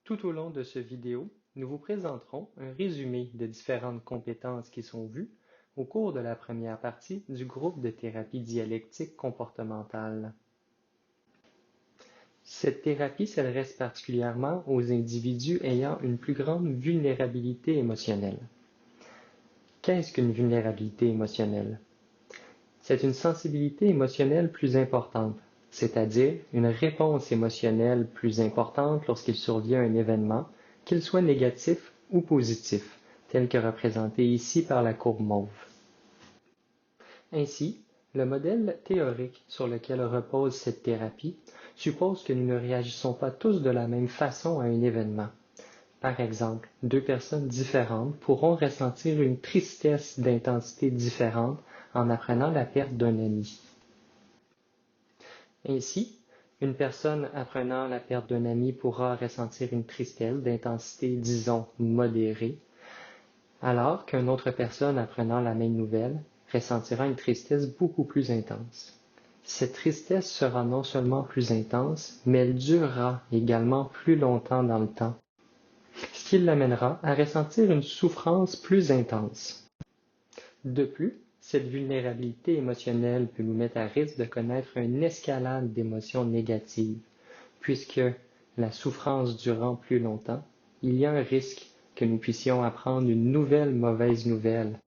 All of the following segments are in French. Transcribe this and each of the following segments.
Tout au long de ce vidéo, nous vous présenterons un résumé des différentes compétences qui sont vues au cours de la première partie du groupe de thérapie dialectique comportementale. Cette thérapie s'adresse particulièrement aux individus ayant une plus grande vulnérabilité émotionnelle. Qu'est-ce qu'une vulnérabilité émotionnelle? C'est une sensibilité émotionnelle plus importante, c'est-à-dire une réponse émotionnelle plus importante lorsqu'il survient un événement, qu'il soit négatif ou positif, tel que représenté ici par la courbe mauve. Ainsi, le modèle théorique sur lequel repose cette thérapie suppose que nous ne réagissons pas tous de la même façon à un événement. Par exemple, deux personnes différentes pourront ressentir une tristesse d'intensité différente en apprenant la perte d'un ami. Ainsi, une personne apprenant la perte d'un ami pourra ressentir une tristesse d'intensité, disons, modérée, alors qu'une autre personne apprenant la même nouvelle ressentira une tristesse beaucoup plus intense. Cette tristesse sera non seulement plus intense, mais elle durera également plus longtemps dans le temps, ce qui l'amènera à ressentir une souffrance plus intense. De plus, cette vulnérabilité émotionnelle peut nous mettre à risque de connaître une escalade d'émotions négatives, puisque la souffrance durant plus longtemps, il y a un risque que nous puissions apprendre une nouvelle mauvaise nouvelle,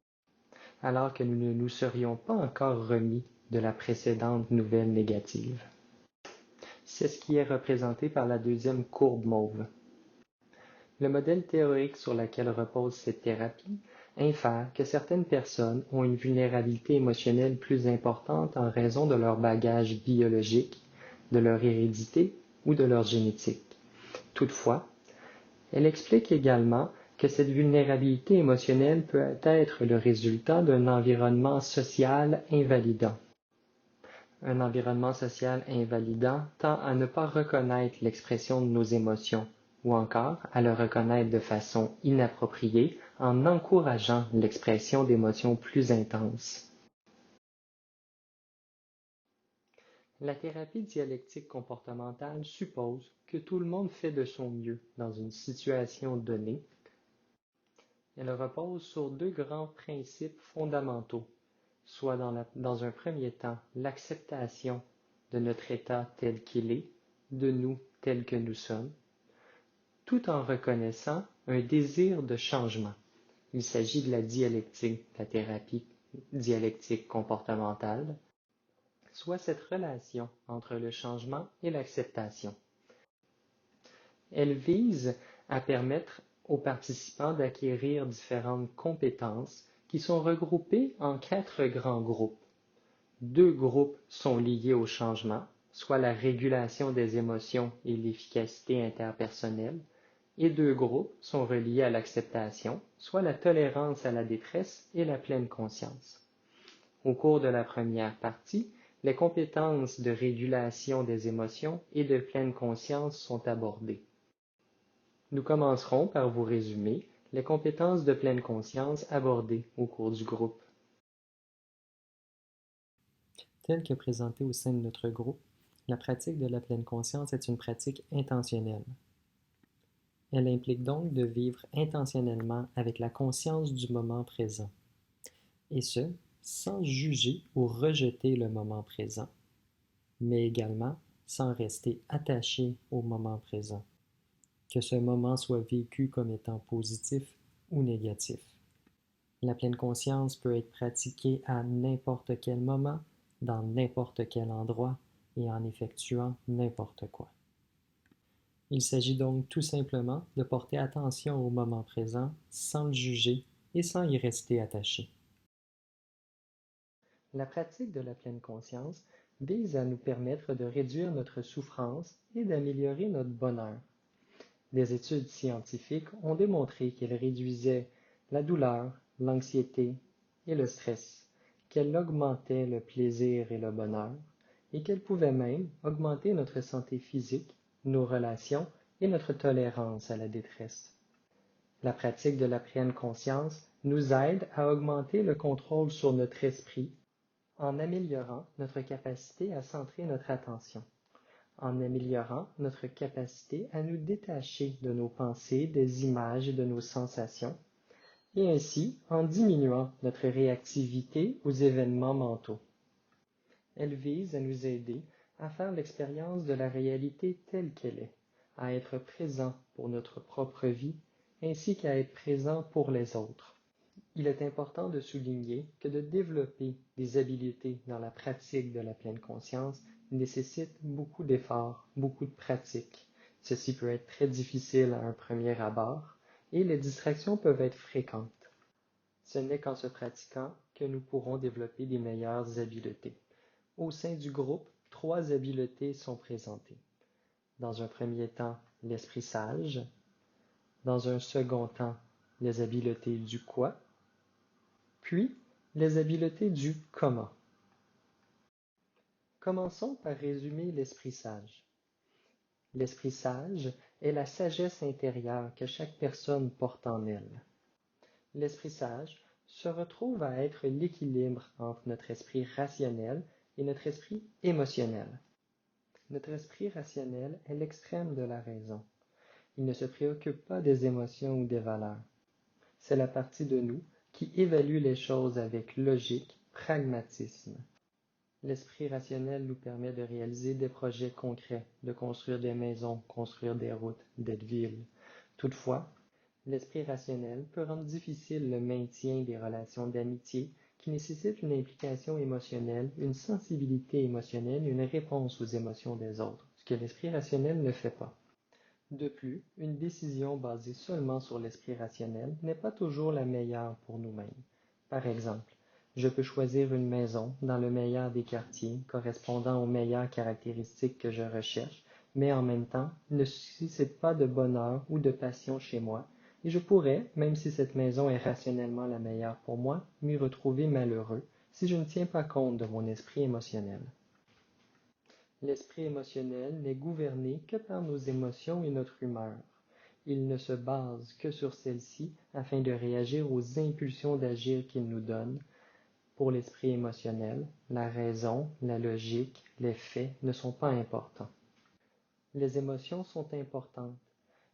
alors que nous ne nous serions pas encore remis de la précédente nouvelle négative. C'est ce qui est représenté par la deuxième courbe mauve. Le modèle théorique sur lequel repose cette thérapie infère que certaines personnes ont une vulnérabilité émotionnelle plus importante en raison de leur bagage biologique, de leur hérédité ou de leur génétique. Toutefois, elle explique également que cette vulnérabilité émotionnelle peut être le résultat d'un environnement social invalidant. Un environnement social invalidant tend à ne pas reconnaître l'expression de nos émotions, ou encore à le reconnaître de façon inappropriée en encourageant l'expression d'émotions plus intenses. La thérapie dialectique comportementale suppose que tout le monde fait de son mieux dans une situation donnée. Elle repose sur deux grands principes fondamentaux, soit dans un premier temps l'acceptation de notre état tel qu'il est, de nous tels que nous sommes, tout en reconnaissant un désir de changement. Il s'agit de la dialectique, la thérapie dialectique comportementale, soit cette relation entre le changement et l'acceptation. Elle vise à permettre aux participants d'acquérir différentes compétences qui sont regroupées en 4 grands groupes. 2 groupes sont liés au changement, soit la régulation des émotions et l'efficacité interpersonnelle, et 2 groupes sont reliés à l'acceptation, soit la tolérance à la détresse et la pleine conscience. Au cours de la première partie, les compétences de régulation des émotions et de pleine conscience sont abordées. Nous commencerons par vous résumer les compétences de pleine conscience abordées au cours du groupe. Telle que présentée au sein de notre groupe, la pratique de la pleine conscience est une pratique intentionnelle. Elle implique donc de vivre intentionnellement avec la conscience du moment présent, et ce, sans juger ou rejeter le moment présent, mais également sans rester attaché au moment présent, que ce moment soit vécu comme étant positif ou négatif. La pleine conscience peut être pratiquée à n'importe quel moment, dans n'importe quel endroit et en effectuant n'importe quoi. Il s'agit donc tout simplement de porter attention au moment présent sans le juger et sans y rester attaché. La pratique de la pleine conscience vise à nous permettre de réduire notre souffrance et d'améliorer notre bonheur. Des études scientifiques ont démontré qu'elle réduisait la douleur, l'anxiété et le stress, qu'elle augmentait le plaisir et le bonheur, et qu'elle pouvait même augmenter notre santé physique, nos relations et notre tolérance à la détresse. La pratique de la pleine conscience nous aide à augmenter le contrôle sur notre esprit en améliorant notre capacité à centrer notre attention. en améliorant notre capacité à nous détacher de nos pensées, des images et de nos sensations, et ainsi en diminuant notre réactivité aux événements mentaux. Elle vise à nous aider à faire l'expérience de la réalité telle qu'elle est, à être présent pour notre propre vie, ainsi qu'à être présent pour les autres. Il est important de souligner que de développer des habiletés dans la pratique de la pleine conscience nécessite beaucoup d'efforts, beaucoup de pratique. Ceci peut être très difficile à un premier abord et les distractions peuvent être fréquentes. Ce n'est qu'en se pratiquant que nous pourrons développer des meilleures habiletés. Au sein du groupe, 3 habiletés sont présentées. Dans un premier temps, l'esprit sage. Dans un second temps, les habiletés du quoi. Puis, les habiletés du comment. Commençons par résumer l'esprit sage. L'esprit sage est la sagesse intérieure que chaque personne porte en elle. L'esprit sage se retrouve à être l'équilibre entre notre esprit rationnel et notre esprit émotionnel. Notre esprit rationnel est l'extrême de la raison. Il ne se préoccupe pas des émotions ou des valeurs. C'est la partie de nous qui évalue les choses avec logique, pragmatisme. L'esprit rationnel nous permet de réaliser des projets concrets, de construire des maisons, construire des routes, des villes. Toutefois, l'esprit rationnel peut rendre difficile le maintien des relations d'amitié qui nécessitent une implication émotionnelle, une sensibilité émotionnelle et une réponse aux émotions des autres, ce que l'esprit rationnel ne fait pas. De plus, une décision basée seulement sur l'esprit rationnel n'est pas toujours la meilleure pour nous-mêmes. Par exemple, je peux choisir une maison dans le meilleur des quartiers, correspondant aux meilleures caractéristiques que je recherche, mais en même temps ne suscite pas de bonheur ou de passion chez moi, et je pourrais, même si cette maison est rationnellement la meilleure pour moi, m'y retrouver malheureux si je ne tiens pas compte de mon esprit émotionnel. L'esprit émotionnel n'est gouverné que par nos émotions et notre humeur. Il ne se base que sur celles-ci afin de réagir aux impulsions d'agir qu'il nous donne. Pour l'esprit émotionnel, la raison, la logique, les faits ne sont pas importants. Les émotions sont importantes.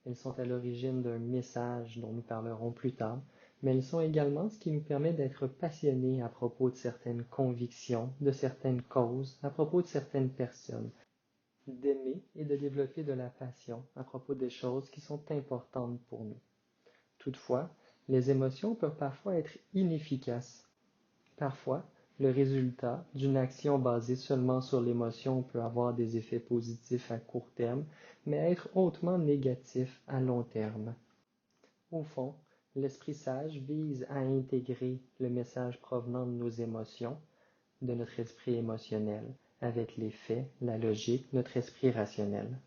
Elles sont à l'origine d'un message dont nous parlerons plus tard, mais elles sont également ce qui nous permet d'être passionnés à propos de certaines convictions, de certaines causes, à propos de certaines personnes, d'aimer et de développer de la passion à propos des choses qui sont importantes pour nous. Toutefois, les émotions peuvent parfois être inefficaces. Parfois, le résultat d'une action basée seulement sur l'émotion peut avoir des effets positifs à court terme, mais être hautement négatif à long terme. Au fond, l'esprit sage vise à intégrer le message provenant de nos émotions, de notre esprit émotionnel, avec les faits, la logique, notre esprit rationnel.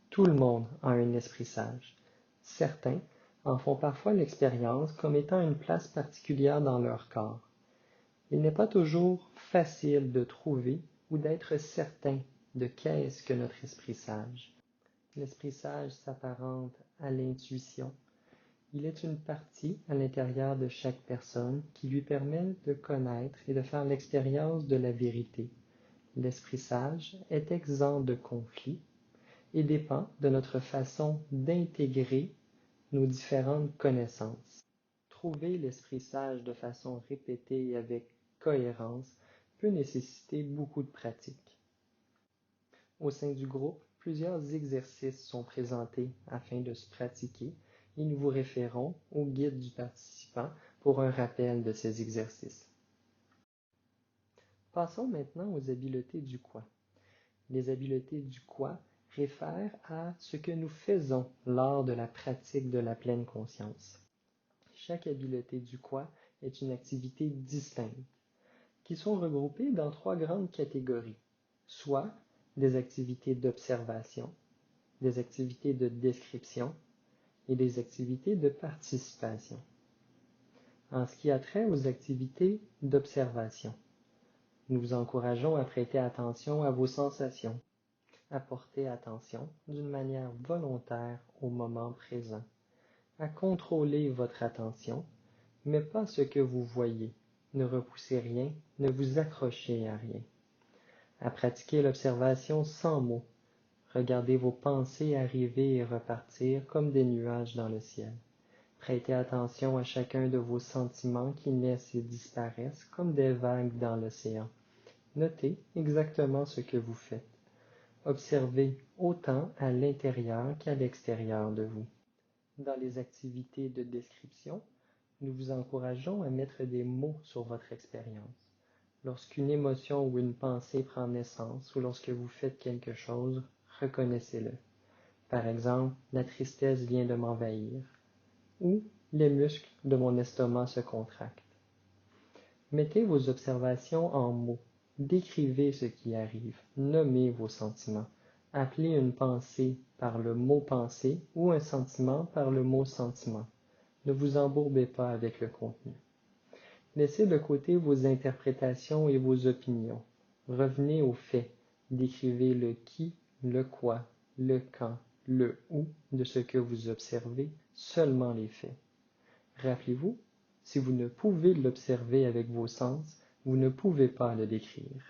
Tout le monde a un esprit sage. Certains en font parfois l'expérience comme étant une place particulière dans leur corps. Il n'est pas toujours facile de trouver ou d'être certain de qu'est-ce que notre esprit sage. L'esprit sage s'apparente à l'intuition. Il est une partie à l'intérieur de chaque personne qui lui permet de connaître et de faire l'expérience de la vérité. L'esprit sage est exempt de conflits et dépend de notre façon d'intégrer nos différentes connaissances. Trouver l'esprit sage de façon répétée et avec cohérence peut nécessiter beaucoup de pratique. Au sein du groupe, plusieurs exercices sont présentés afin de se pratiquer et nous vous référons au guide du participant pour un rappel de ces exercices. Passons maintenant aux habiletés du quoi. Les habiletés du quoi réfèrent à ce que nous faisons lors de la pratique de la pleine conscience. Chaque habileté du quoi est une activité distincte, qui sont regroupées dans 3 grandes catégories, soit des activités d'observation, des activités de description et des activités de participation. En ce qui a trait aux activités d'observation, nous vous encourageons à prêter attention à vos sensations, à porter attention d'une manière volontaire au moment présent, à contrôler votre attention, mais pas ce que vous voyez. Ne repoussez rien, ne vous accrochez à rien. À pratiquer l'observation sans mots, Regardez vos pensées arriver et repartir comme des nuages dans le ciel. Prêtez attention à chacun de vos sentiments qui naissent et disparaissent comme des vagues dans l'océan. Notez exactement ce que vous faites. Observez autant à l'intérieur qu'à l'extérieur de vous. Dans les activités de description, nous vous encourageons à mettre des mots sur votre expérience. Lorsqu'une émotion ou une pensée prend naissance ou lorsque vous faites quelque chose, reconnaissez-le. Par exemple, la tristesse vient de m'envahir ou les muscles de mon estomac se contractent. Mettez vos observations en mots. Décrivez ce qui arrive. Nommez vos sentiments. Appelez une pensée par le mot pensée ou un sentiment par le mot sentiment. Ne vous embourbez pas avec le contenu. Laissez de côté vos interprétations et vos opinions. Revenez aux faits. Décrivez le qui, le quoi, le quand, le où de ce que vous observez, seulement les faits. Rappelez-vous, si vous ne pouvez l'observer avec vos sens, vous ne pouvez pas le décrire.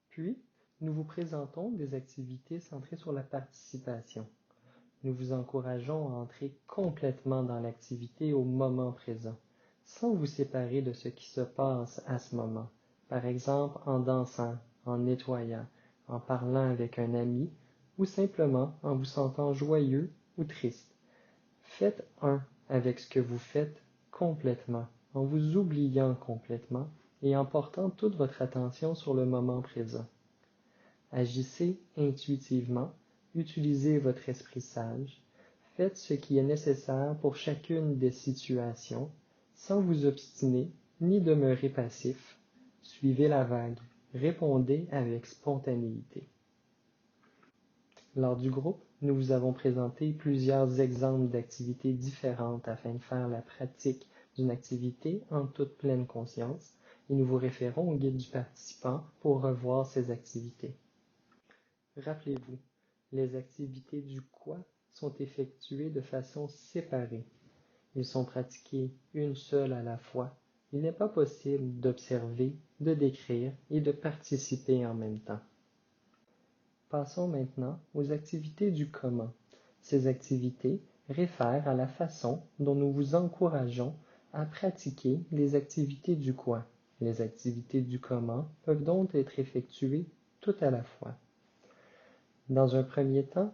Puis, nous vous présentons des activités centrées sur la participation. Nous vous encourageons à entrer complètement dans l'activité au moment présent, sans vous séparer de ce qui se passe à ce moment, par exemple en dansant, en nettoyant, en parlant avec un ami, ou simplement en vous sentant joyeux ou triste. Faites un avec ce que vous faites complètement, en vous oubliant complètement et en portant toute votre attention sur le moment présent. Agissez intuitivement, utilisez votre esprit sage, faites ce qui est nécessaire pour chacune des situations, sans vous obstiner ni demeurer passif. Suivez la vague, répondez avec spontanéité. Lors du groupe, nous vous avons présenté plusieurs exemples d'activités différentes afin de faire la pratique d'une activité en toute pleine conscience et nous vous référons au guide du participant pour revoir ces activités. Rappelez-vous, les activités du quoi sont effectuées de façon séparée. Ils sont pratiqués une seule à la fois. Il n'est pas possible d'observer, de décrire et de participer en même temps. Passons maintenant aux activités du comment. Ces activités réfèrent à la façon dont nous vous encourageons à pratiquer les activités du quoi. Les activités du comment peuvent donc être effectuées tout à la fois. Dans un premier temps,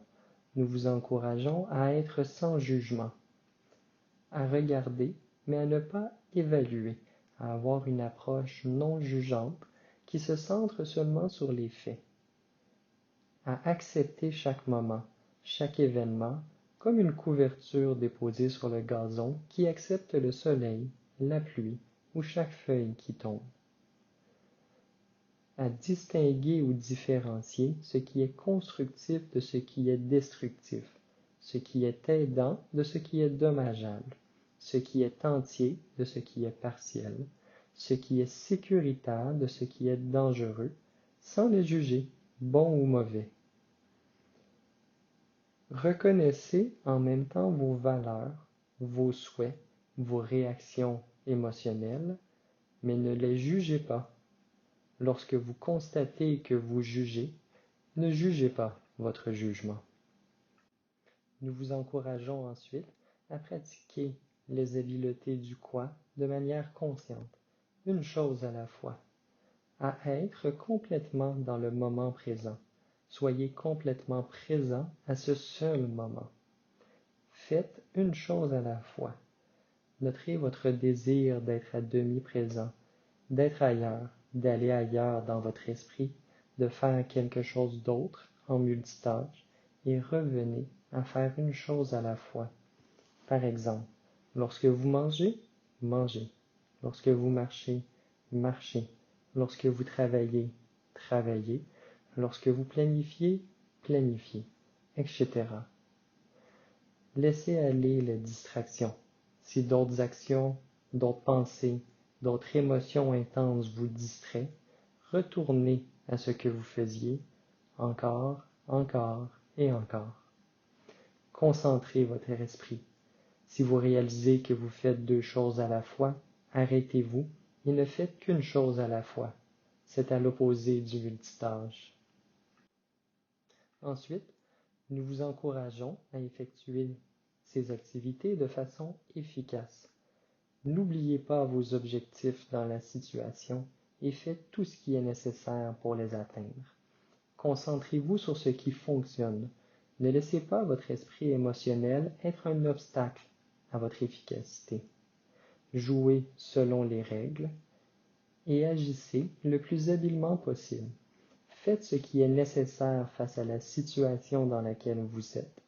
nous vous encourageons à être sans jugement, à regarder, mais à ne pas évaluer, à avoir une approche non jugeante qui se centre seulement sur les faits, à accepter chaque moment, chaque événement, comme une couverture déposée sur le gazon qui accepte le soleil, la pluie ou chaque feuille qui tombe. À distinguer ou différencier ce qui est constructif de ce qui est destructif, ce qui est aidant de ce qui est dommageable, ce qui est entier de ce qui est partiel, ce qui est sécuritaire de ce qui est dangereux, sans les juger, bon ou mauvais. Reconnaissez en même temps vos valeurs, vos souhaits, vos réactions émotionnelles, mais ne les jugez pas. Lorsque vous constatez que vous jugez, ne jugez pas votre jugement. Nous vous encourageons ensuite à pratiquer les habiletés du quoi de manière consciente, une chose à la fois, à être complètement dans le moment présent. Soyez complètement présent à ce seul moment. Faites une chose à la fois. Noterez votre désir d'être à demi présent, d'être ailleurs, d'aller ailleurs dans votre esprit, de faire quelque chose d'autre en multitâche, et revenez à faire une chose à la fois. Par exemple, lorsque vous mangez, mangez. Lorsque vous marchez, marchez. Lorsque vous travaillez, travaillez. Lorsque vous planifiez, planifiez, etc. Laissez aller les distractions. Si d'autres actions, d'autres pensées, d'autres émotions intenses vous distraient, retournez à ce que vous faisiez, encore, encore et encore. Concentrez votre esprit. Si vous réalisez que vous faites deux choses à la fois, arrêtez-vous et ne faites qu'une chose à la fois. C'est à l'opposé du multitâche. Ensuite, nous vous encourageons à effectuer ces activités de façon efficace. N'oubliez pas vos objectifs dans la situation et faites tout ce qui est nécessaire pour les atteindre. Concentrez-vous sur ce qui fonctionne. Ne laissez pas votre esprit émotionnel être un obstacle à votre efficacité. Jouez selon les règles et agissez le plus habilement possible. Faites ce qui est nécessaire face à la situation dans laquelle vous êtes,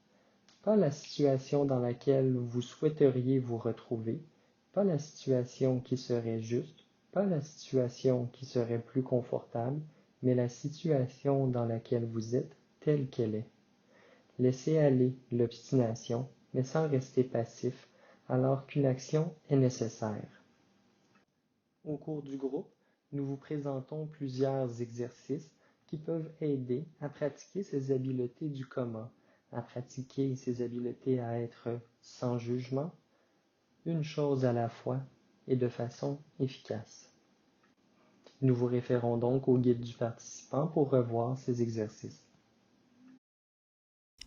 pas la situation dans laquelle vous souhaiteriez vous retrouver, pas la situation qui serait juste, pas la situation qui serait plus confortable, mais la situation dans laquelle vous êtes telle qu'elle est. Laissez aller l'obstination, mais sans rester passif, alors qu'une action est nécessaire. Au cours du groupe, nous vous présentons plusieurs exercices qui peuvent aider à pratiquer ces habiletés du commun, à pratiquer ces habiletés à être sans jugement, une chose à la fois et de façon efficace. Nous vous référons donc au guide du participant pour revoir ces exercices.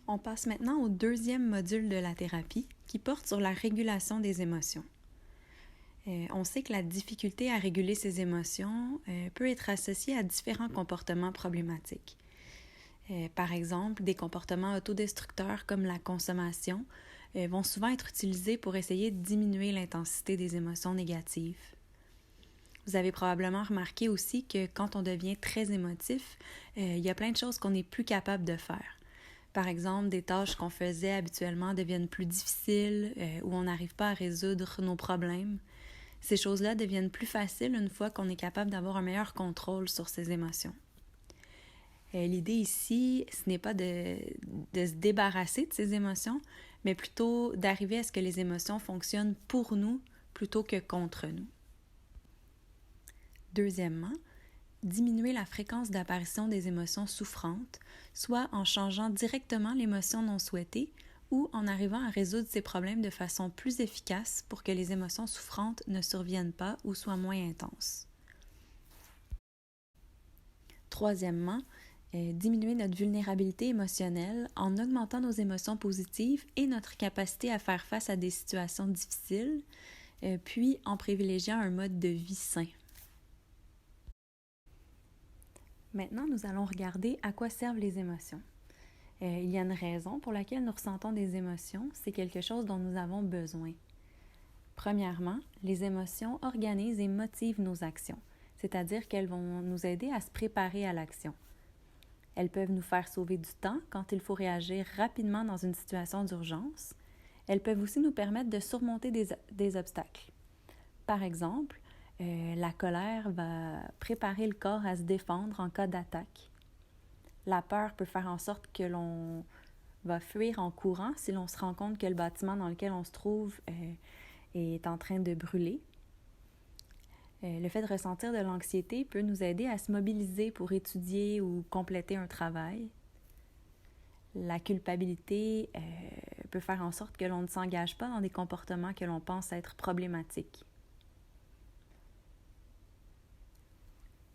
On passe maintenant au deuxième module de la thérapie qui porte sur la régulation des émotions. On sait que la difficulté à réguler ses émotions peut être associée à différents comportements problématiques. Par exemple, des comportements autodestructeurs comme la consommation vont souvent être utilisés pour essayer de diminuer l'intensité des émotions négatives. Vous avez probablement remarqué aussi que quand on devient très émotif, il y a plein de choses qu'on n'est plus capable de faire. Par exemple, des tâches qu'on faisait habituellement deviennent plus difficiles ou on n'arrive pas à résoudre nos problèmes. Ces choses-là deviennent plus faciles une fois qu'on est capable d'avoir un meilleur contrôle sur ses émotions. L'idée ici, ce n'est pas de se débarrasser de ses émotions, mais plutôt d'arriver à ce que les émotions fonctionnent pour nous plutôt que contre nous. Deuxièmement, diminuer la fréquence d'apparition des émotions souffrantes, soit en changeant directement l'émotion non souhaitée ou en arrivant à résoudre ces problèmes de façon plus efficace pour que les émotions souffrantes ne surviennent pas ou soient moins intenses. Troisièmement, diminuer notre vulnérabilité émotionnelle en augmentant nos émotions positives et notre capacité à faire face à des situations difficiles, puis en privilégiant un mode de vie sain. Maintenant, nous allons regarder à quoi servent les émotions. Il y a une raison pour laquelle nous ressentons des émotions, c'est quelque chose dont nous avons besoin. Premièrement, les émotions organisent et motivent nos actions, c'est-à-dire qu'elles vont nous aider à se préparer à l'action. Elles peuvent nous faire sauver du temps quand il faut réagir rapidement dans une situation d'urgence. Elles peuvent aussi nous permettre de surmonter des obstacles. Par exemple, la colère va préparer le corps à se défendre en cas d'attaque. La peur peut faire en sorte que l'on va fuir en courant si l'on se rend compte que le bâtiment dans lequel on se trouve est en train de brûler. Le fait de ressentir de l'anxiété peut nous aider à se mobiliser pour étudier ou compléter un travail. La culpabilité peut faire en sorte que l'on ne s'engage pas dans des comportements que l'on pense être problématiques.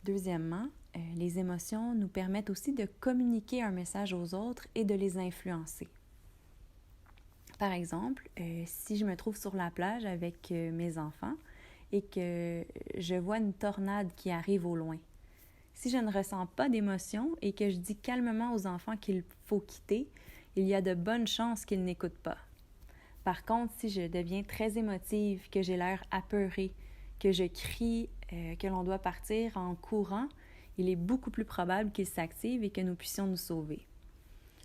Deuxièmement, les émotions nous permettent aussi de communiquer un message aux autres et de les influencer. Par exemple, si je me trouve sur la plage avec mes enfants et que je vois une tornade qui arrive au loin, si je ne ressens pas d'émotion et que je dis calmement aux enfants qu'il faut quitter, il y a de bonnes chances qu'ils n'écoutent pas. Par contre, si je deviens très émotive, que j'ai l'air apeurée, que je crie que l'on doit partir en courant, il est beaucoup plus probable qu'ils s'activent et que nous puissions nous sauver.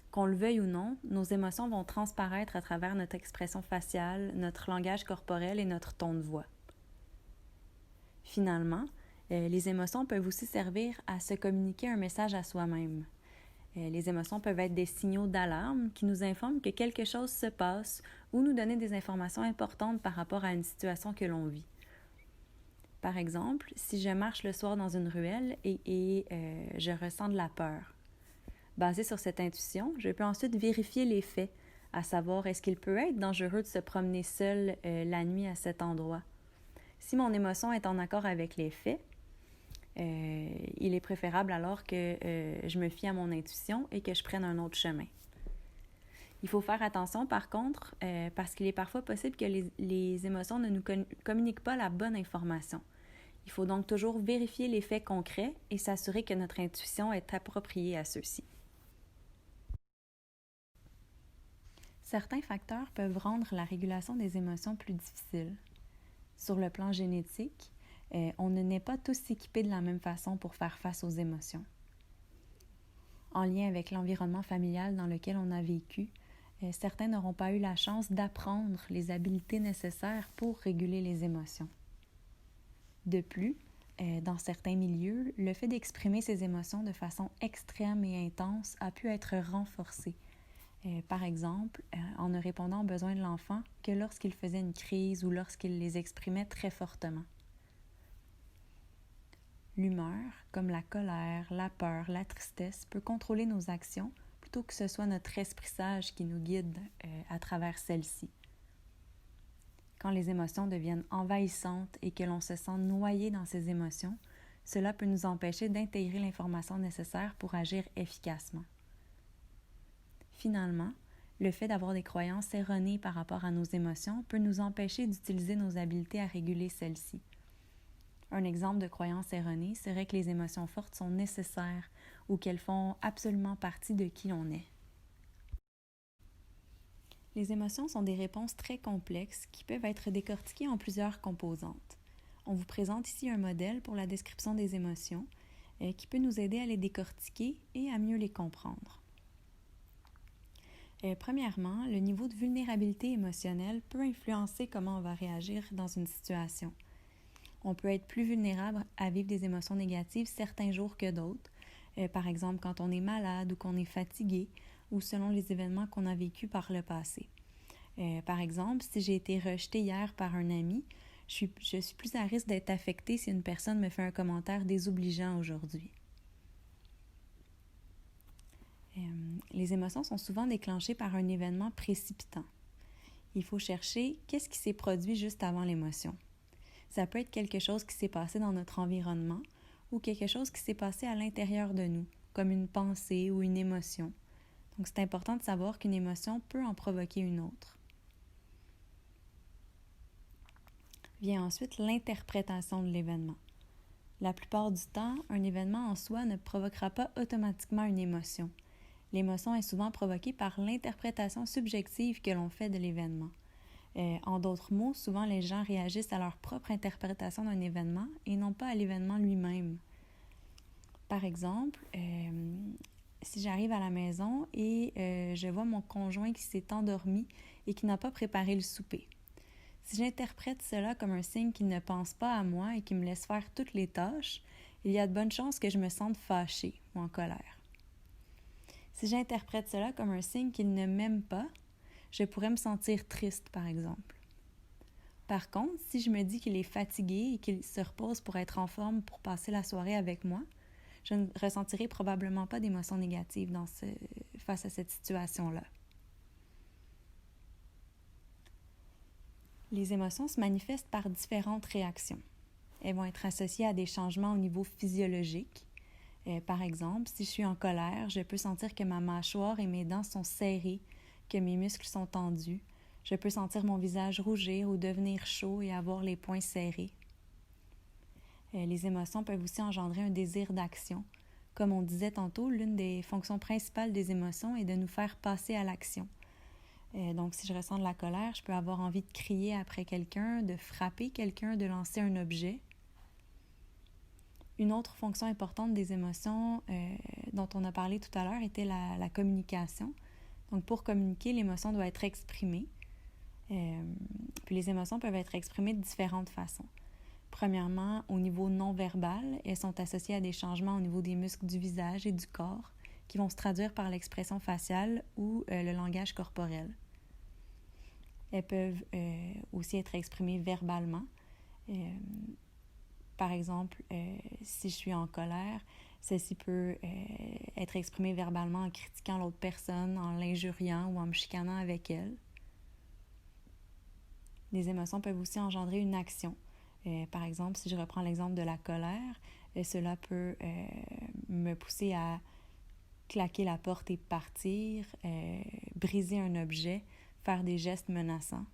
Qu'on le veuille ou non, nos émotions vont transparaître à travers notre expression faciale, notre langage corporel et notre ton de voix. Finalement, les émotions peuvent aussi servir à se communiquer un message à soi-même. Les émotions peuvent être des signaux d'alarme qui nous informent que quelque chose se passe ou nous donner des informations importantes par rapport à une situation que l'on vit. Par exemple, si je marche le soir dans une ruelle et je ressens de la peur, basé sur cette intuition, je peux ensuite vérifier les faits, à savoir est-ce qu'il peut être dangereux de se promener seul la nuit à cet endroit. Si mon émotion est en accord avec les faits, Il est préférable alors que je me fie à mon intuition et que je prenne un autre chemin. Il faut faire attention par contre parce qu'il est parfois possible que les émotions ne nous communiquent pas la bonne information. Il faut donc toujours vérifier les faits concrets et s'assurer que notre intuition est appropriée à ceux-ci. Certains facteurs peuvent rendre la régulation des émotions plus difficile. Sur le plan génétique, on ne naît pas tous équipés de la même façon pour faire face aux émotions. En lien avec l'environnement familial dans lequel on a vécu, certains n'auront pas eu la chance d'apprendre les habiletés nécessaires pour réguler les émotions. De plus, dans certains milieux, le fait d'exprimer ses émotions de façon extrême et intense a pu être renforcé. Par exemple, en ne répondant aux besoins de l'enfant que lorsqu'il faisait une crise ou lorsqu'il les exprimait très fortement. L'humeur, comme la colère, la peur, la tristesse, peut contrôler nos actions plutôt que ce soit notre esprit sage qui nous guide à travers celles-ci. Quand les émotions deviennent envahissantes et que l'on se sent noyé dans ces émotions, cela peut nous empêcher d'intégrer l'information nécessaire pour agir efficacement. Finalement, le fait d'avoir des croyances erronées par rapport à nos émotions peut nous empêcher d'utiliser nos habiletés à réguler celles-ci. Un exemple de croyance erronée serait que les émotions fortes sont nécessaires ou qu'elles font absolument partie de qui on est. Les émotions sont des réponses très complexes qui peuvent être décortiquées en plusieurs composantes. On vous présente ici un modèle pour la description des émotions qui peut nous aider à les décortiquer et à mieux les comprendre. Premièrement, le niveau de vulnérabilité émotionnelle peut influencer comment on va réagir dans une situation. On peut être plus vulnérable à vivre des émotions négatives certains jours que d'autres, par exemple quand on est malade ou qu'on est fatigué, ou selon les événements qu'on a vécus par le passé. Par exemple, si j'ai été rejetée hier par un ami, je suis plus à risque d'être affectée si une personne me fait un commentaire désobligeant aujourd'hui. Les émotions sont souvent déclenchées par un événement précipitant. Il faut chercher qu'est-ce qui s'est produit juste avant l'émotion. Ça peut être quelque chose qui s'est passé dans notre environnement ou quelque chose qui s'est passé à l'intérieur de nous, comme une pensée ou une émotion. Donc, c'est important de savoir qu'une émotion peut en provoquer une autre. Vient ensuite l'interprétation de l'événement. La plupart du temps, un événement en soi ne provoquera pas automatiquement une émotion. L'émotion est souvent provoquée par l'interprétation subjective que l'on fait de l'événement. En d'autres mots, souvent les gens réagissent à leur propre interprétation d'un événement et non pas à l'événement lui-même. Par exemple, si j'arrive à la maison et je vois mon conjoint qui s'est endormi et qui n'a pas préparé le souper. Si j'interprète cela comme un signe qu'il ne pense pas à moi et qu'il me laisse faire toutes les tâches, il y a de bonnes chances que je me sente fâchée ou en colère. Si j'interprète cela comme un signe qu'il ne m'aime pas, je pourrais me sentir triste, par exemple. Par contre, si je me dis qu'il est fatigué et qu'il se repose pour être en forme pour passer la soirée avec moi, je ne ressentirai probablement pas d'émotions négatives face à cette situation-là. Les émotions se manifestent par différentes réactions. Elles vont être associées à des changements au niveau physiologique. Par exemple, si je suis en colère, je peux sentir que ma mâchoire et mes dents sont serrées, que mes muscles sont tendus. Je peux sentir mon visage rougir ou devenir chaud et avoir les poings serrés. Les émotions peuvent aussi engendrer un désir d'action. Comme on disait tantôt, l'une des fonctions principales des émotions est de nous faire passer à l'action. Donc, si je ressens de la colère, je peux avoir envie de crier après quelqu'un, de frapper quelqu'un, de lancer un objet. Une autre fonction importante des émotions dont on a parlé tout à l'heure était la communication. Donc, pour communiquer, l'émotion doit être exprimée. Puis les émotions peuvent être exprimées de différentes façons. Premièrement, au niveau non-verbal, elles sont associées à des changements au niveau des muscles du visage et du corps qui vont se traduire par l'expression faciale ou le langage corporel. Elles peuvent aussi être exprimées verbalement. Par exemple, si je suis en colère, ceci peut être exprimé verbalement en critiquant l'autre personne, en l'injuriant ou en me chicanant avec elle. Les émotions peuvent aussi engendrer une action. Par exemple, si je reprends l'exemple de la colère, Et cela peut me pousser à claquer la porte et partir, briser un objet, faire des gestes menaçants.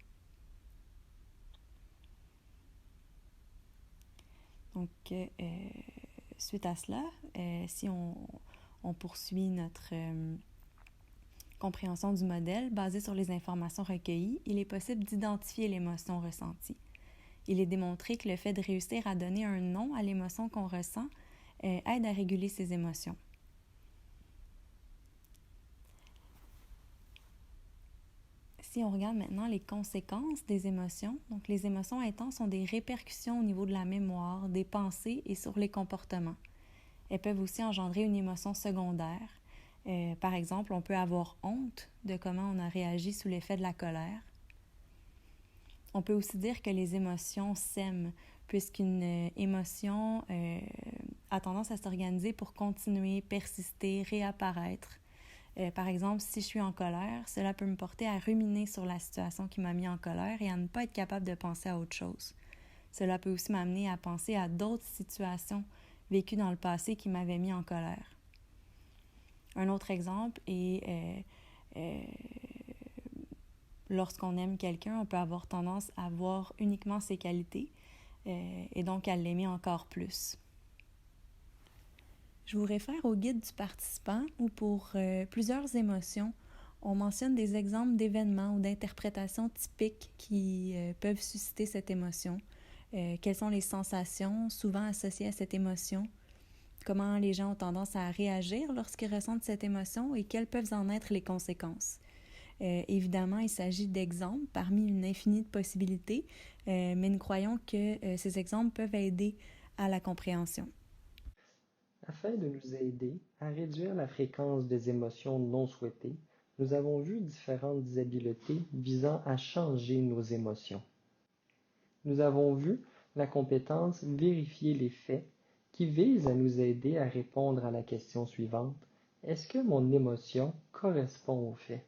Donc, suite à cela, si on poursuit notre compréhension du modèle basée sur les informations recueillies, il est possible d'identifier l'émotion ressentie. Il est démontré que le fait de réussir à donner un nom à l'émotion qu'on ressent aide à réguler ses émotions. Si on regarde maintenant les conséquences des émotions, donc les émotions intenses ont des répercussions au niveau de la mémoire, des pensées et sur les comportements. Elles peuvent aussi engendrer une émotion secondaire. Par exemple, on peut avoir honte de comment on a réagi sous l'effet de la colère. On peut aussi dire que les émotions s'aiment, puisqu'une émotion a tendance à s'organiser pour continuer, persister, réapparaître. Par exemple, si je suis en colère, cela peut me porter à ruminer sur la situation qui m'a mis en colère et à ne pas être capable de penser à autre chose. Cela peut aussi m'amener à penser à d'autres situations vécues dans le passé qui m'avaient mis en colère. Un autre exemple est lorsqu'on aime quelqu'un, on peut avoir tendance à voir uniquement ses qualités et donc à l'aimer encore plus. Je vous réfère au guide du participant où pour plusieurs émotions, on mentionne des exemples d'événements ou d'interprétations typiques qui peuvent susciter cette émotion. Quelles sont les sensations souvent associées à cette émotion? Comment les gens ont tendance à réagir lorsqu'ils ressentent cette émotion et quelles peuvent en être les conséquences? Évidemment, il s'agit d'exemples parmi une infinie de possibilités, mais nous croyons que ces exemples peuvent aider à la compréhension. Afin de nous aider à réduire la fréquence des émotions non souhaitées, nous avons vu différentes habiletés visant à changer nos émotions. Nous avons vu la compétence vérifier les faits qui vise à nous aider à répondre à la question suivante: est-ce que mon émotion correspond aux faits?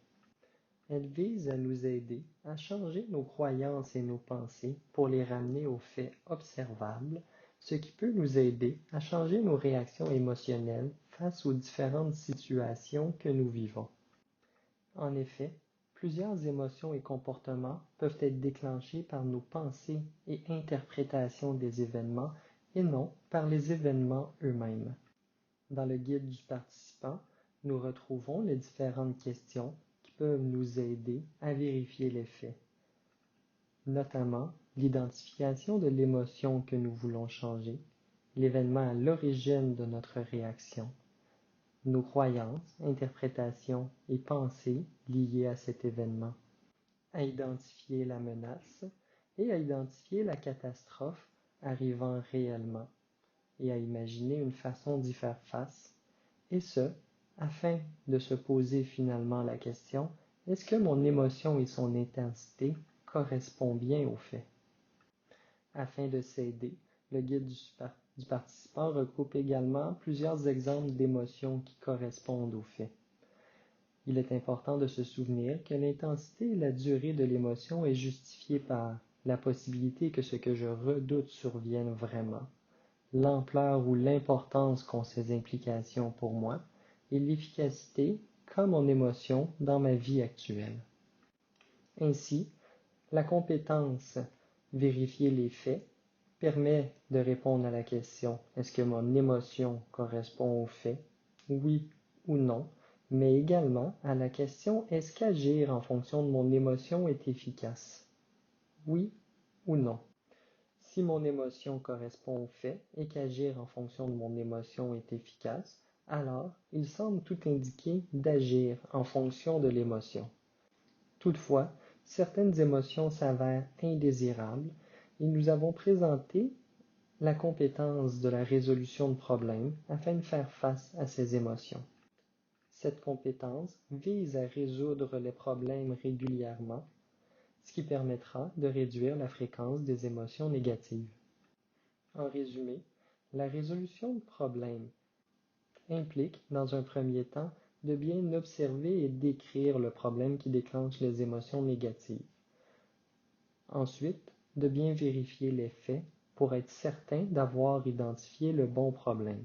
Elle vise à nous aider à changer nos croyances et nos pensées pour les ramener aux faits observables, ce qui peut nous aider à changer nos réactions émotionnelles face aux différentes situations que nous vivons. En effet, plusieurs émotions et comportements peuvent être déclenchés par nos pensées et interprétations des événements et non par les événements eux-mêmes. Dans le guide du participant, nous retrouvons les différentes questions qui peuvent nous aider à vérifier les faits, notamment l'identification de l'émotion que nous voulons changer, l'événement à l'origine de notre réaction, nos croyances, interprétations et pensées liées à cet événement, à identifier la menace et à identifier la catastrophe arrivant réellement, et à imaginer une façon d'y faire face, et ce, afin de se poser finalement la question: est-ce que mon émotion et son intensité correspondent bien aux faits? Afin de s'aider, le guide du participant regroupe également plusieurs exemples d'émotions qui correspondent aux faits. Il est important de se souvenir que l'intensité et la durée de l'émotion est justifiée par la possibilité que ce que je redoute survienne vraiment, l'ampleur ou l'importance qu'ont ces implications pour moi, et l'efficacité qu'a mon émotion dans ma vie actuelle. Ainsi, la compétence vérifier les faits permet de répondre à la question: est-ce que mon émotion correspond aux faits? Oui ou non, mais également à la question: est-ce qu'agir en fonction de mon émotion est efficace? Oui ou non. Si mon émotion correspond aux faits et qu'agir en fonction de mon émotion est efficace, alors il semble tout indiquer d'agir en fonction de l'émotion. Toutefois, certaines émotions s'avèrent indésirables et nous avons présenté la compétence de la résolution de problèmes afin de faire face à ces émotions. Cette compétence vise à résoudre les problèmes régulièrement, ce qui permettra de réduire la fréquence des émotions négatives. En résumé, la résolution de problèmes implique, dans un premier temps, de bien observer et décrire le problème qui déclenche les émotions négatives. Ensuite, de bien vérifier les faits pour être certain d'avoir identifié le bon problème,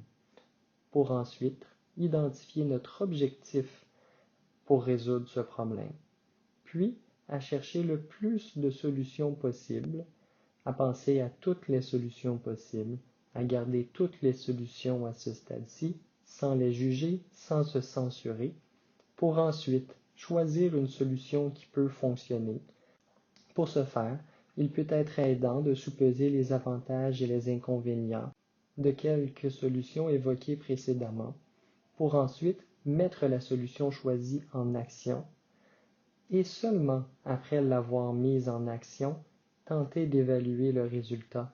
pour ensuite identifier notre objectif pour résoudre ce problème, puis à chercher le plus de solutions possibles, à penser à toutes les solutions possibles, à garder toutes les solutions à ce stade-ci, sans les juger, sans se censurer, pour ensuite choisir une solution qui peut fonctionner. Pour ce faire, il peut être aidant de sous-peser les avantages et les inconvénients de quelques solutions évoquées précédemment, pour ensuite mettre la solution choisie en action, et seulement après l'avoir mise en action, tenter d'évaluer le résultat.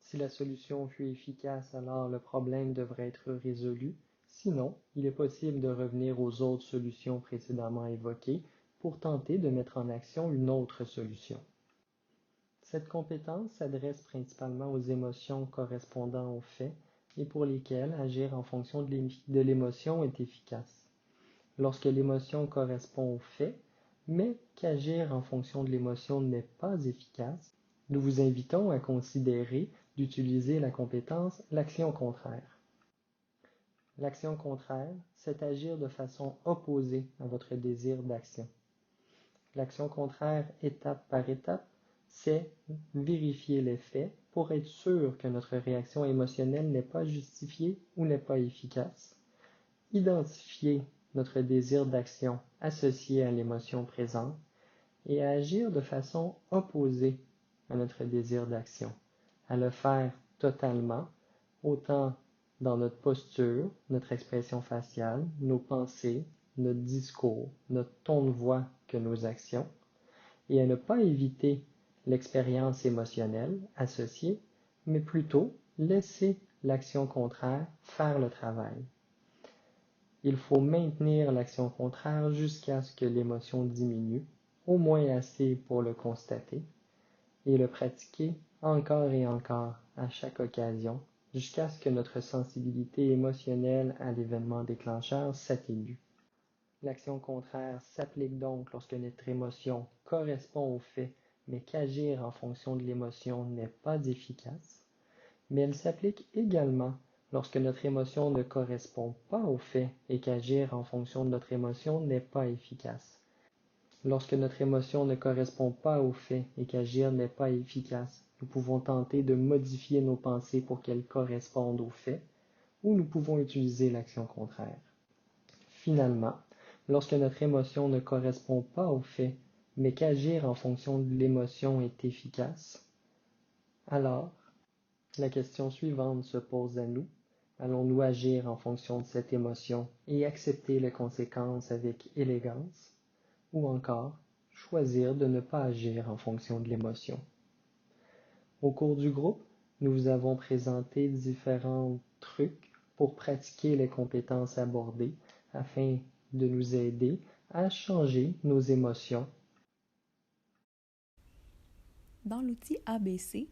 Si la solution fut efficace, alors le problème devrait être résolu. Sinon, il est possible de revenir aux autres solutions précédemment évoquées pour tenter de mettre en action une autre solution. Cette compétence s'adresse principalement aux émotions correspondant aux faits et pour lesquelles agir en fonction de l'émotion est efficace. Lorsque l'émotion correspond aux faits, mais qu'agir en fonction de l'émotion n'est pas efficace, nous vous invitons à considérer d'utiliser la compétence l'action contraire. L'action contraire, c'est agir de façon opposée à votre désir d'action. L'action contraire, étape par étape, c'est vérifier les faits pour être sûr que notre réaction émotionnelle n'est pas justifiée ou n'est pas efficace, identifier notre désir d'action associé à l'émotion présente et à agir de façon opposée à notre désir d'action, à le faire totalement, autant dans notre posture, notre expression faciale, nos pensées, notre discours, notre ton de voix que nos actions, et à ne pas éviter l'expérience émotionnelle associée, mais plutôt laisser l'action contraire faire le travail. Il faut maintenir l'action contraire jusqu'à ce que l'émotion diminue, au moins assez pour le constater, et le pratiquer encore et encore à chaque occasion, jusqu'à ce que notre sensibilité émotionnelle à l'événement déclencheur s'atténue. L'action contraire s'applique donc lorsque notre émotion correspond au fait, mais qu'agir en fonction de l'émotion n'est pas efficace, mais elle s'applique également lorsque notre émotion ne correspond pas au fait et qu'agir en fonction de notre émotion n'est pas efficace. Lorsque notre émotion ne correspond pas au fait et qu'agir n'est pas efficace, nous pouvons tenter de modifier nos pensées pour qu'elles correspondent au fait, ou nous pouvons utiliser l'action contraire. Finalement, lorsque notre émotion ne correspond pas au fait, mais qu'agir en fonction de l'émotion est efficace, alors la question suivante se pose à nous. Allons-nous agir en fonction de cette émotion et accepter les conséquences avec élégance, ou encore choisir de ne pas agir en fonction de l'émotion? Au cours du groupe, nous vous avons présenté différents trucs pour pratiquer les compétences abordées afin de nous aider à changer nos émotions. Dans l'outil ABC,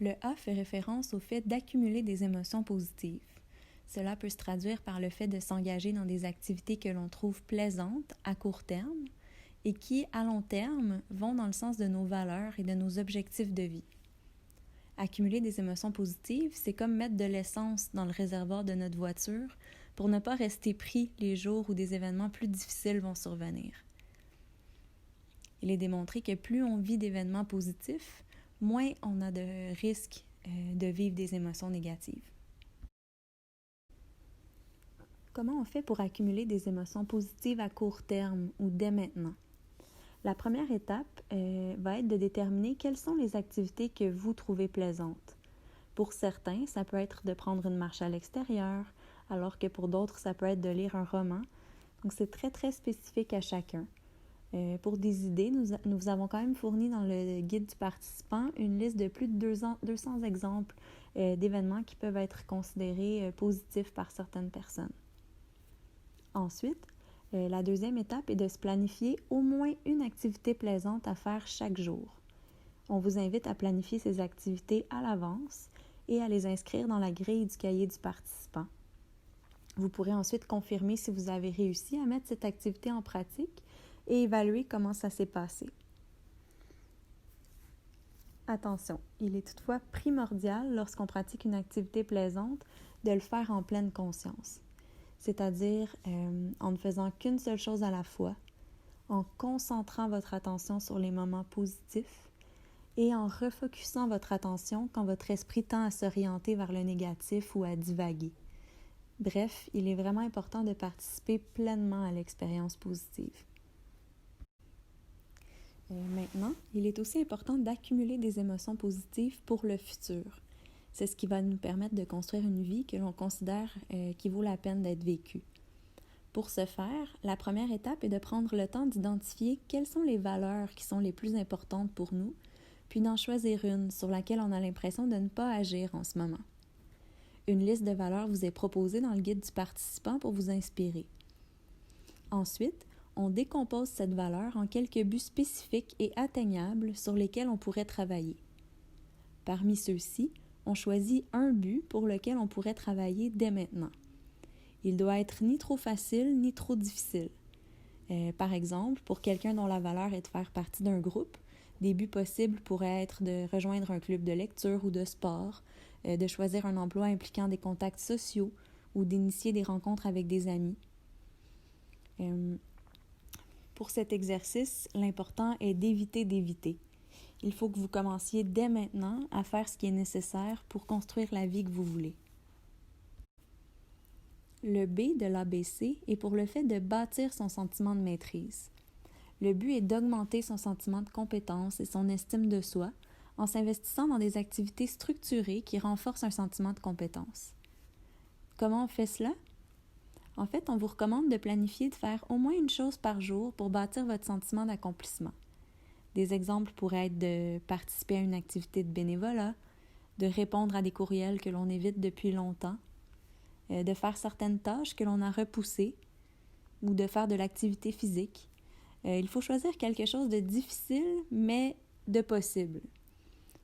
le A fait référence au fait d'accumuler des émotions positives. Cela peut se traduire par le fait de s'engager dans des activités que l'on trouve plaisantes à court terme et qui, à long terme, vont dans le sens de nos valeurs et de nos objectifs de vie. Accumuler des émotions positives, c'est comme mettre de l'essence dans le réservoir de notre voiture pour ne pas rester pris les jours où des événements plus difficiles vont survenir. Il est démontré que plus on vit d'événements positifs, moins on a de risques de vivre des émotions négatives. Comment on fait pour accumuler des émotions positives à court terme ou dès maintenant? La première étape va être de déterminer quelles sont les activités que vous trouvez plaisantes. Pour certains, ça peut être de prendre une marche à l'extérieur, alors que pour d'autres, ça peut être de lire un roman. Donc, c'est très, très spécifique à chacun. Pour des idées, nous avons quand même fourni dans le guide du participant une liste de plus de 200 exemples d'événements qui peuvent être considérés positifs par certaines personnes. Ensuite, la deuxième étape est de se planifier au moins une activité plaisante à faire chaque jour. On vous invite à planifier ces activités à l'avance et à les inscrire dans la grille du cahier du participant. Vous pourrez ensuite confirmer si vous avez réussi à mettre cette activité en pratique et évaluer comment ça s'est passé. Attention, il est toutefois primordial lorsqu'on pratique une activité plaisante de le faire en pleine conscience, c'est-à-dire en ne faisant qu'une seule chose à la fois, en concentrant votre attention sur les moments positifs et en refocusant votre attention quand votre esprit tend à s'orienter vers le négatif ou à divaguer. Bref, il est vraiment important de participer pleinement à l'expérience positive. Maintenant, il est aussi important d'accumuler des émotions positives pour le futur. C'est ce qui va nous permettre de construire une vie que l'on considère qui vaut la peine d'être vécue. Pour ce faire, la première étape est de prendre le temps d'identifier quelles sont les valeurs qui sont les plus importantes pour nous, puis d'en choisir une sur laquelle on a l'impression de ne pas agir en ce moment. Une liste de valeurs vous est proposée dans le guide du participant pour vous inspirer. Ensuite, on décompose cette valeur en quelques buts spécifiques et atteignables sur lesquels on pourrait travailler. Parmi ceux-ci, on choisit un but pour lequel on pourrait travailler dès maintenant. Il doit être ni trop facile ni trop difficile. Par exemple, pour quelqu'un dont la valeur est de faire partie d'un groupe, des buts possibles pourraient être de rejoindre un club de lecture ou de sport, de choisir un emploi impliquant des contacts sociaux ou d'initier des rencontres avec des amis. Pour cet exercice, l'important est d'éviter. Il faut que vous commenciez dès maintenant à faire ce qui est nécessaire pour construire la vie que vous voulez. Le B de l'ABC est pour le fait de bâtir son sentiment de maîtrise. Le but est d'augmenter son sentiment de compétence et son estime de soi en s'investissant dans des activités structurées qui renforcent un sentiment de compétence. Comment on fait cela? En fait, on vous recommande de planifier de faire au moins une chose par jour pour bâtir votre sentiment d'accomplissement. Des exemples pourraient être de participer à une activité de bénévolat, de répondre à des courriels que l'on évite depuis longtemps, de faire certaines tâches que l'on a repoussées ou de faire de l'activité physique. Il faut choisir quelque chose de difficile, mais de possible.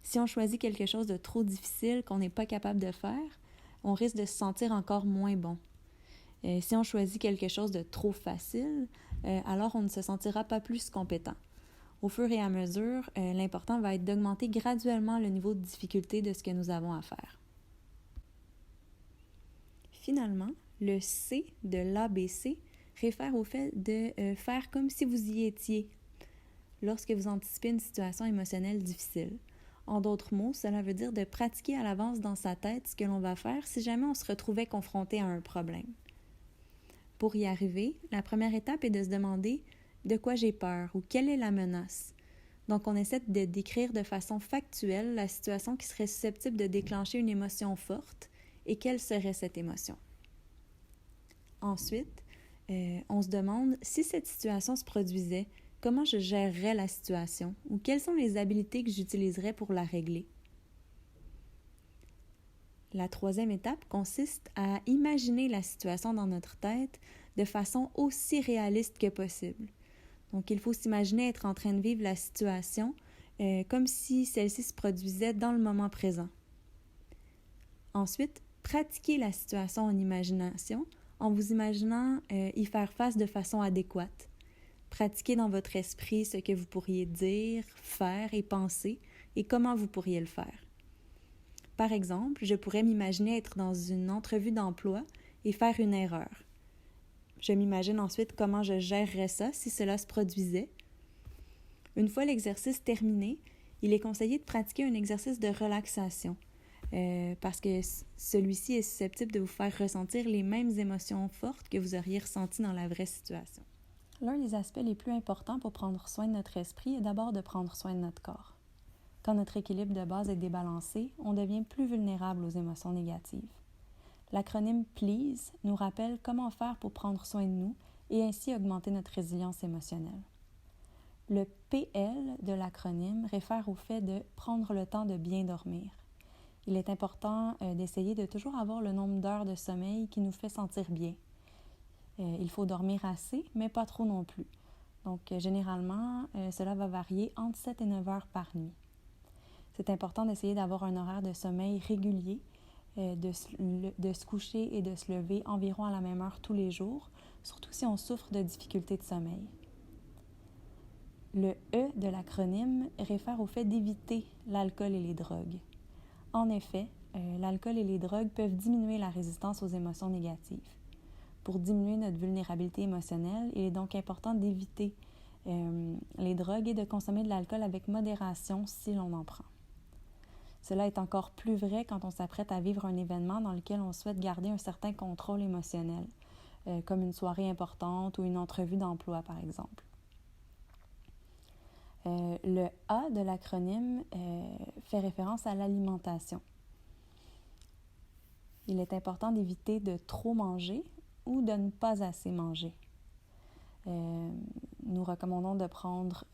Si on choisit quelque chose de trop difficile qu'on n'est pas capable de faire, on risque de se sentir encore moins bon. Si on choisit quelque chose de trop facile, alors on ne se sentira pas plus compétent. Au fur et à mesure, l'important va être d'augmenter graduellement le niveau de difficulté de ce que nous avons à faire. Finalement, le C de l'ABC réfère au fait de faire comme si vous y étiez lorsque vous anticipez une situation émotionnelle difficile. En d'autres mots, cela veut dire de pratiquer à l'avance dans sa tête ce que l'on va faire si jamais on se retrouvait confronté à un problème. Pour y arriver, la première étape est de se demander de quoi j'ai peur ou quelle est la menace. Donc, on essaie de décrire de façon factuelle la situation qui serait susceptible de déclencher une émotion forte et quelle serait cette émotion. Ensuite, on se demande si cette situation se produisait, comment je gérerais la situation ou quelles sont les habiletés que j'utiliserais pour la régler. La troisième étape consiste à imaginer la situation dans notre tête de façon aussi réaliste que possible. Donc, il faut s'imaginer être en train de vivre la situation comme si celle-ci se produisait dans le moment présent. Ensuite, pratiquez la situation en imagination en vous imaginant y faire face de façon adéquate. Pratiquez dans votre esprit ce que vous pourriez dire, faire et penser et comment vous pourriez le faire. Par exemple, je pourrais m'imaginer être dans une entrevue d'emploi et faire une erreur. Je m'imagine ensuite comment je gérerais ça si cela se produisait. Une fois l'exercice terminé, il est conseillé de pratiquer un exercice de relaxation parce que celui-ci est susceptible de vous faire ressentir les mêmes émotions fortes que vous auriez ressenties dans la vraie situation. L'un des aspects les plus importants pour prendre soin de notre esprit est d'abord de prendre soin de notre corps. Quand notre équilibre de base est débalancé, on devient plus vulnérable aux émotions négatives. L'acronyme PLEASE nous rappelle comment faire pour prendre soin de nous et ainsi augmenter notre résilience émotionnelle. Le PL de l'acronyme réfère au fait de prendre le temps de bien dormir. Il est important d'essayer de toujours avoir le nombre d'heures de sommeil qui nous fait sentir bien. Il faut dormir assez, mais pas trop non plus. Donc, généralement, cela va varier entre 7 et 9 heures par nuit. C'est important d'essayer d'avoir un horaire de sommeil régulier, de se coucher et de se lever environ à la même heure tous les jours, surtout si on souffre de difficultés de sommeil. Le E de l'acronyme réfère au fait d'éviter l'alcool et les drogues. En effet, l'alcool et les drogues peuvent diminuer la résistance aux émotions négatives. Pour diminuer notre vulnérabilité émotionnelle, il est donc important d'éviter les drogues et de consommer de l'alcool avec modération si l'on en prend. Cela est encore plus vrai quand on s'apprête à vivre un événement dans lequel on souhaite garder un certain contrôle émotionnel, comme une soirée importante ou une entrevue d'emploi, par exemple. Le A de l'acronyme fait référence à l'alimentation. Il est important d'éviter de trop manger ou de ne pas assez manger. Nous recommandons de prendre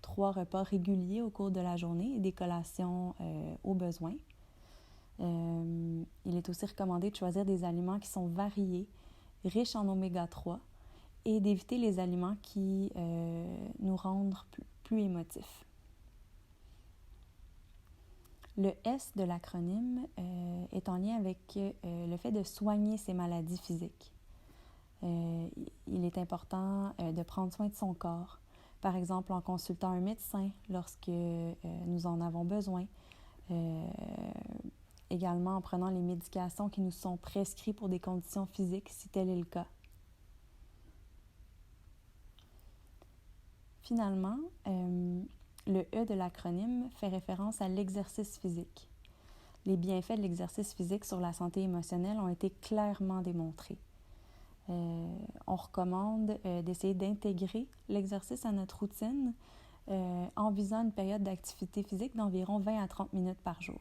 3 repas réguliers au cours de la journée et des collations au besoin. Il est aussi recommandé de choisir des aliments qui sont variés, riches en oméga 3 et d'éviter les aliments qui nous rendent plus émotifs. Le S de l'acronyme est en lien avec le fait de soigner ses maladies physiques. Il est important de prendre soin de son corps, par exemple en consultant un médecin lorsque nous en avons besoin, également en prenant les médications qui nous sont prescrites pour des conditions physiques, si tel est le cas. Finalement, le E de l'acronyme fait référence à l'exercice physique. Les bienfaits de l'exercice physique sur la santé émotionnelle ont été clairement démontrés. On recommande d'essayer d'intégrer l'exercice à notre routine en visant une période d'activité physique d'environ 20 à 30 minutes par jour.